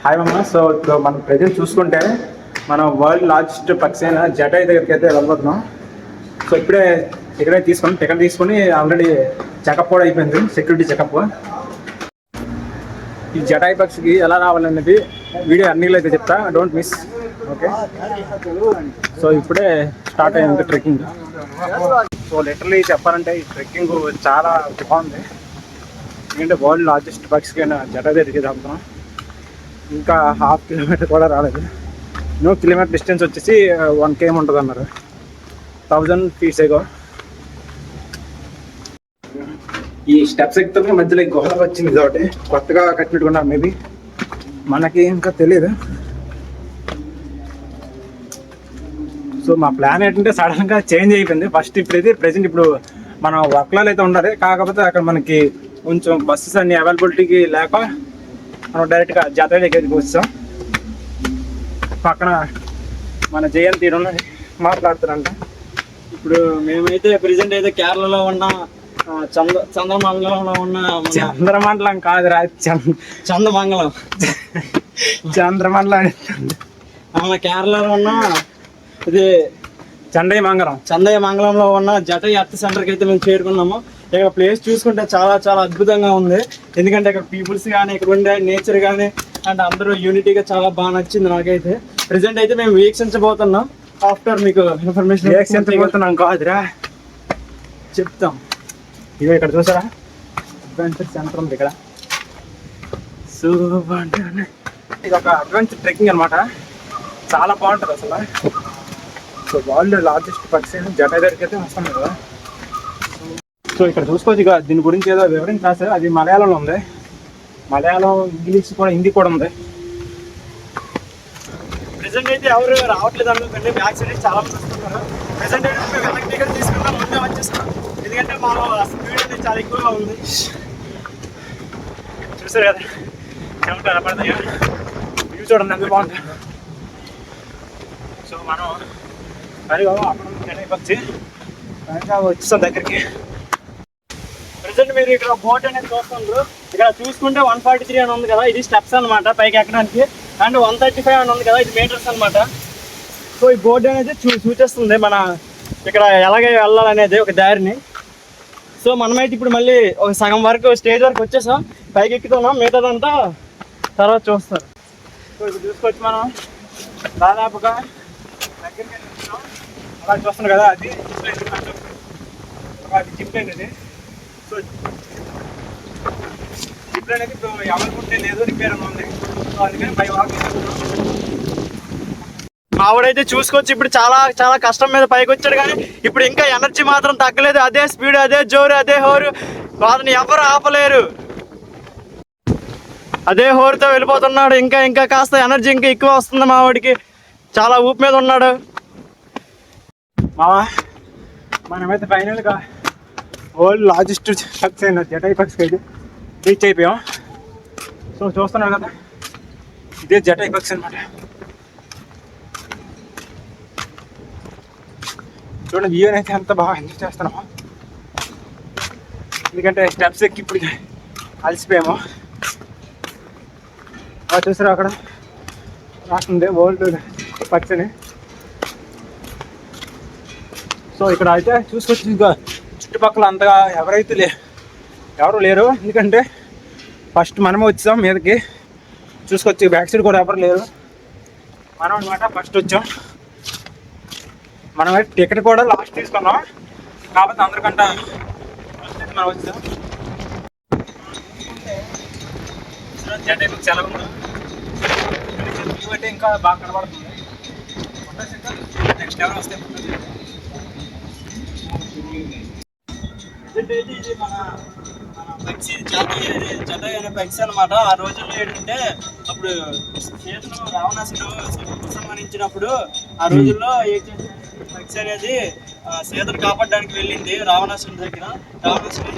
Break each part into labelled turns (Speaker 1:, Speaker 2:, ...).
Speaker 1: Hi మమ్మ. So ఇప్పుడు మనం ప్రజెంట్ చూసుకుంటే మనం వరల్డ్ లార్జెస్ట్ పక్షి అయిన జటాయు దగ్గరికి అయితే వెళ్ళబోతున్నాం. సో ఇక్కడే టికెట్ తీసుకొని ఆల్రెడీ చెకప్ కూడా అయిపోయింది, సెక్యూరిటీ చెకప్. ఈ జటాయు పక్షికి ఎలా రావాలనేది వీడియో అన్నిలో అయితే చెప్తా, డోంట్ మిస్. ఓకే, సో ఇప్పుడే స్టార్ట్ అయింది ట్రెక్కింగ్. సో లిటరలీ చెప్పాలంటే ఈ ట్రెక్కింగ్ చాలా బాగుంది. ఎందుకంటే వరల్డ్ లార్జెస్ట్ పక్షికి అయిన జటాయు దగ్గరికి వెళ్తున్నాం. ఇంకా 1/2 కిలోమీటర్ కూడా రాలేదు. కిలోమీటర్ డిస్టెన్స్ వచ్చేసి 1 km ఉంటుంది అన్నారు, 1000 feet ఎగో. ఈ స్టెప్స్ ఎక్కుతున్న మధ్యలో ఈ గుహ వచ్చింది, ఇదొకటి కొత్తగా కట్టినట్టుకున్నారు. మేబీ మనకి ఇంకా తెలియదు. సో మా ప్లాన్ ఏంటంటే సడన్గా చేంజ్ అయిపోయింది. ఫస్ట్ ప్రెజెంట్ ఇప్పుడు మనం వర్క్లో అయితే ఉండాలి, కాకపోతే అక్కడ మనకి కొంచెం బస్సెస్ అన్ని అవైలబిలిటీకి లేక మనం డైరెక్ట్గా జాతర దగ్గరికి వచ్చాం. పక్కన మన జయంతి మాట్లాడుతారంట.
Speaker 2: ఇప్పుడు మేమైతే ప్రెజెంట్ అయితే కేరళలో ఉన్న చంద్రమంగళంలో ఉన్న
Speaker 1: చంద్రమండలం కాదురా,
Speaker 2: చంద్రమంగళం
Speaker 1: చంద్రమండలం
Speaker 2: మన కేరళలో ఉన్న ఇది
Speaker 1: చందయ్య
Speaker 2: మంగళంలో ఉన్న జటాయు ఎర్త్ సెంటర్కి అయితే మేము చేరుకున్నాము. ఇక్కడ ప్లేస్ చూసుకుంటే చాలా చాలా అద్భుతంగా ఉంది. ఎందుకంటే ఇక్కడ పీపుల్స్ కానీ, ఇక్కడ ఉండే నేచర్ కానీ అండ్ అందరూ యూనిటీగా చాలా బాగా నచ్చింది నాకైతే. ప్రెసెంట్ అయితే మేము వీక్షించబోతున్నాం. ఆఫ్టర్ మీకు ఇన్ఫర్మేషన్
Speaker 1: వీక్షించబోతున్నాం కాదురా, చెప్తాం. ఇక ఇక్కడ చూసారా, అడ్వెంచర్ సెంటర్ ఉంది ఇక్కడ. సో ఇది ఒక అడ్వెంచర్ ట్రెక్కింగ్ అనమాట, చాలా బాగుంటుంది అసలు. సో వరల్డ్ లార్జెస్ట్ పక్షి జటాయు దగ్గరికి అయితే వస్తాం కదా. సో ఇక్కడ చూసుకోవచ్చు, ఇక దీని గురించి ఏదో వివరించి రాశారు. అది మలయాళంలో ఉంది, మలయాళం, ఇంగ్లీష్ కూడా, హిందీ కూడా ఉంది.
Speaker 2: ప్రెసెంట్ అయితే ఎవరు రావట్లేదు అనుకోండి, బ్యాక్ సైడ్ చాలా మంది వస్తున్నారు. ప్రెసెంట్ అయితే మేము వెనక్కి టికెట్ తీసుకున్నాం, ముందే వచ్చేస్తాం. ఎందుకంటే మాలో స్పీడ్ అనేది చాలా ఎక్కువగా ఉంది.
Speaker 1: చూసారు కదా చెమట కనపడతాయి, వ్యూ చూడండి ఎంత బాగుంటుంది. సో మనం మరి అప్పుడు జటాయు పక్షి వచ్చేస్తాం దగ్గరికి.
Speaker 2: ప్రెసెంట్ మీరు ఇక్కడ బోట్ అనేది చూస్తున్నారు. ఇక్కడ చూసుకుంటే 143 అని ఉంది కదా, ఇది స్టెప్స్ అనమాట పైకి ఎక్కడానికి. అండ్ 135 అని ఉంది కదా, ఇది మీటర్స్ అనమాట. సో ఈ బోర్డు అనేది సూచిస్తుంది మన ఇక్కడ ఎలాగే వెళ్ళాలనేది ఒక దారిని. సో మనమైతే ఇప్పుడు మళ్ళీ ఒక సగం వరకు స్టేజ్ వరకు వచ్చేసాం, పైకి ఎక్కుతున్నాం. మిగతాదంతా తర్వాత చూస్తారు.
Speaker 1: సో ఇప్పుడు చూసుకోవచ్చు, మనం దాదాపుగా దగ్గరికి వచ్చాం. అలా చూస్తున్నాం కదా, అది జిప్ లైన్ ఇది. సో జిప్ లైన్ అయితే ఇప్పుడు ఎవరికి లేదు, రిపేర్ అని ఉంది. సో అందుకని బై వాక్
Speaker 2: మావాడైతే చూసుకోవచ్చు, ఇప్పుడు చాలా చాలా కష్టం మీద పైకి వచ్చాడు. కానీ ఇప్పుడు ఇంకా ఎనర్జీ మాత్రం తగ్గలేదు. అదే స్పీడ్, అదే జోరు, అదే హోరు. వాళ్ళని ఎవరు ఆపలేరు. అదే హోరుతో వెళ్ళిపోతున్నాడు. ఇంకా ఇంకా కాస్త ఎనర్జీ ఇంకా ఎక్కువ వస్తుంది మావాడికి. చాలా ఊపు మీద ఉన్నాడు.
Speaker 1: మనమైతే ఫైనల్గా వరల్డ్ లార్జెస్ట్ పక్షి అయిన జటాయు పక్షికి అయితే రీచ్ అయిపోయాం. సో చూస్తున్నారు కదా, ఇదే జటాయు పక్షి అనమాట. చూడండి, వ్యూ అయితే ఎంత బాగా ఎంజాయ్ చేస్తున్నాము. ఎందుకంటే స్టెప్స్ ఎక్కి ఇప్పుడు అలసిపోయాము. చూసారు అక్కడ రాస్తుంది వరల్డ్ పక్షిని. సో ఇక్కడ అయితే చూసుకొచ్చి ఇంకా చుట్టుపక్కల అంతగా ఎవరు లేరు. ఎందుకంటే ఫస్ట్ మనమే వచ్చాం మీదకి. చూసుకొచ్చి బ్యాక్ సైడ్ కూడా ఎవరు లేరు, మనం అనమాట ఫస్ట్ వచ్చాం. మనమైతే టికెట్ కూడా లాస్ట్ తీసుకున్నాం, కాబట్టి అందరికంటే మనం వచ్చాం. జటాయు పక్షి ఎలా ఉందో అంటే ఇంకా బాగా కనబడుతుంది. నెక్స్ట్ ఎవరు వస్తే
Speaker 2: ఇది మన పక్షి జటాయు అనే పక్షి అనమాట. ఆ రోజుల్లో ఏంటంటే అప్పుడు చేతులు రావణాసుడు సంహరించినప్పుడు ఆ రోజుల్లో ఏంటంటే పక్షి అనేది సీతను కాపాడడానికి వెళ్ళింది రావణాసుడి దగ్గర. రావణాసుడు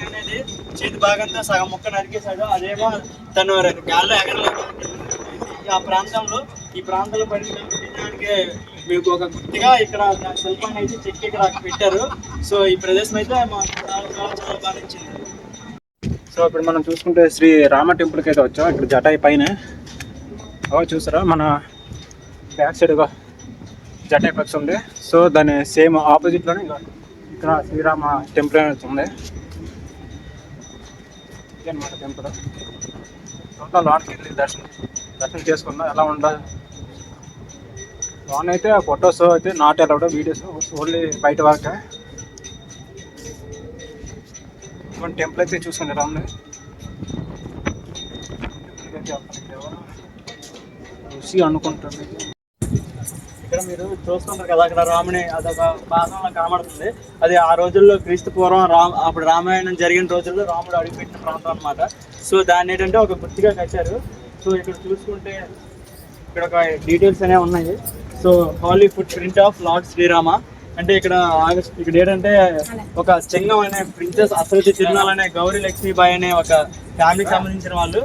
Speaker 2: అనేది చేతి భాగంతో సగం ముక్క నరికేశాడు. అదేమో తను గాల్లో ఎగరలేదు. ఈ ప్రాంతంలో పడినడానికి మీకు ఒక గుర్తుగా ఇక్కడ శిల్పాన్ని అయితే చెక్కి ఇక్కడ పెట్టారు. సో ఈ ప్రదేశం అయితే మాకు చాలా చాలా బాగా నచ్చింది.
Speaker 1: సో సో ఇప్పుడు మనం చూసుకుంటే శ్రీ రామ టెంపుల్కి అయితే వచ్చాం. ఇక్కడ జటాయి పైన చూసారా, మన బ్యాక్ సైడ్గా జటాయి పక్షి ఉంది. సో దాని సేమ్ ఆపోజిట్లోనే ఇక్కడ శ్రీరామ టెంపుల్ అనేది ఉంది. ఇదన్నమాట టెంపుల్. టోటల్ లోన్కి వెళ్ళి దర్శనం చేసుకుందాం. ఎలా ఉండాలి లోన్ అయితే ఫొటోస్ అయితే నాట్ అలౌడ్, వీడియోస్ ఓన్లీ బయట వరకే. మన టెంపుల్ అయితే చూసుకుని ఎలా ఉంది. రుచి అనుకుంటుంది.
Speaker 2: ఇక్కడ మీరు చూస్తుంటారు కదా, అక్కడ రాముని అదొక పాదంలో కనబడుతుంది. అది ఆ రోజుల్లో క్రీస్తు పూర్వం అప్పుడు రామాయణం జరిగిన రోజుల్లో రాముడు అడుగుపెట్టిన ప్రాంతం అనమాట. సో దాన్ని ఏంటంటే ఒక గుర్తుగా కట్టారు. సో ఇక్కడ చూసుకుంటే ఇక్కడ ఒక డీటెయిల్స్ అనేవి ఉన్నాయి. So holy footprint of Lord Srirama అంటే ఇక్కడ ఏంటంటే ఒక చెంగం అనే ప్రిన్సెస్ అసలు తిరునాల్ అనే గౌరీ లక్ష్మీబాయి అనే ఒక ఫ్యామిలీకి సంబంధించిన వాళ్ళు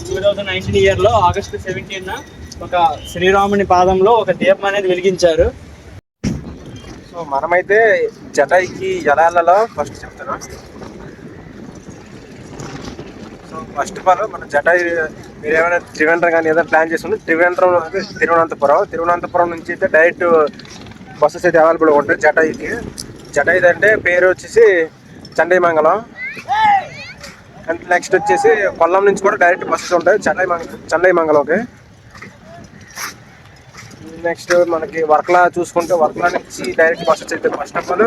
Speaker 2: 2019 ఇయర్లో ఆగస్టు 17న ఒక శ్రీరాముని పాదంలో ఒక దీపం అనేది వెలిగించారు.
Speaker 1: సో మనమైతే జటాయికి ఎలా వెళ్ళాలో ఫస్ట్ చెప్తాను. సో ఫస్ట్ ఆఫ్ ఆల్ మన జటాయి మీరు ఏమైనా త్రివేంద్రం కానీ ఏదైనా ప్లాన్ చేసుకుంటే తిరువనంతపురం నుంచి అయితే డైరెక్ట్ బస్సెస్ అయితే అవైలబుల్గా ఉంటాయి జటాయికి. జటాయి అంటే పేరు వచ్చేసి చండైమంగళం. అండ్ నెక్స్ట్ వచ్చేసి కొల్లం నుంచి కూడా డైరెక్ట్ బస్సెస్ ఉంటాయి చండైమంగళంకి. నెక్స్ట్ మనకి వర్కలా చూసుకుంటే వర్కలా నుంచి డైరెక్ట్ బస్సెస్ అయితే ఫస్ట్ ఆఫ్ ఆల్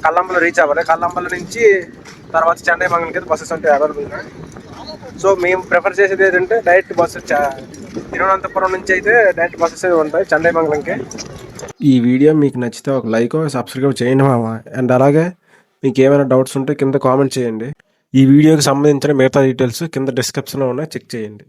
Speaker 1: కల్లంబలో రీచ్ అవ్వాలి. కల్లంబల నుంచి తర్వాత చండైమంగళంకి అయితే బస్సెస్ ఉంటాయి అవైలబుల్గా. సో మేము ప్రిఫర్ చేసేది ఏంటంటే డైరెక్ట్ బస్సు తిరువనంతపురం నుంచి అయితే డైరెక్ట్ బస్సెస్ ఉంటాయి చండైమంగళంకి. ఈ వీడియో మీకు నచ్చితే ఒక లైక్ సబ్స్క్రైబ్ చేయండి మామ. అండ్ అలాగే మీకు ఏమైనా డౌట్స్ ఉంటే కింద కామెంట్ చేయండి. ఈ వీడియోకి సంబంధించిన మిగతా డీటెయిల్స్ కింద డిస్క్రిప్షన్లో ఉన్నాయి, చెక్ చేయండి.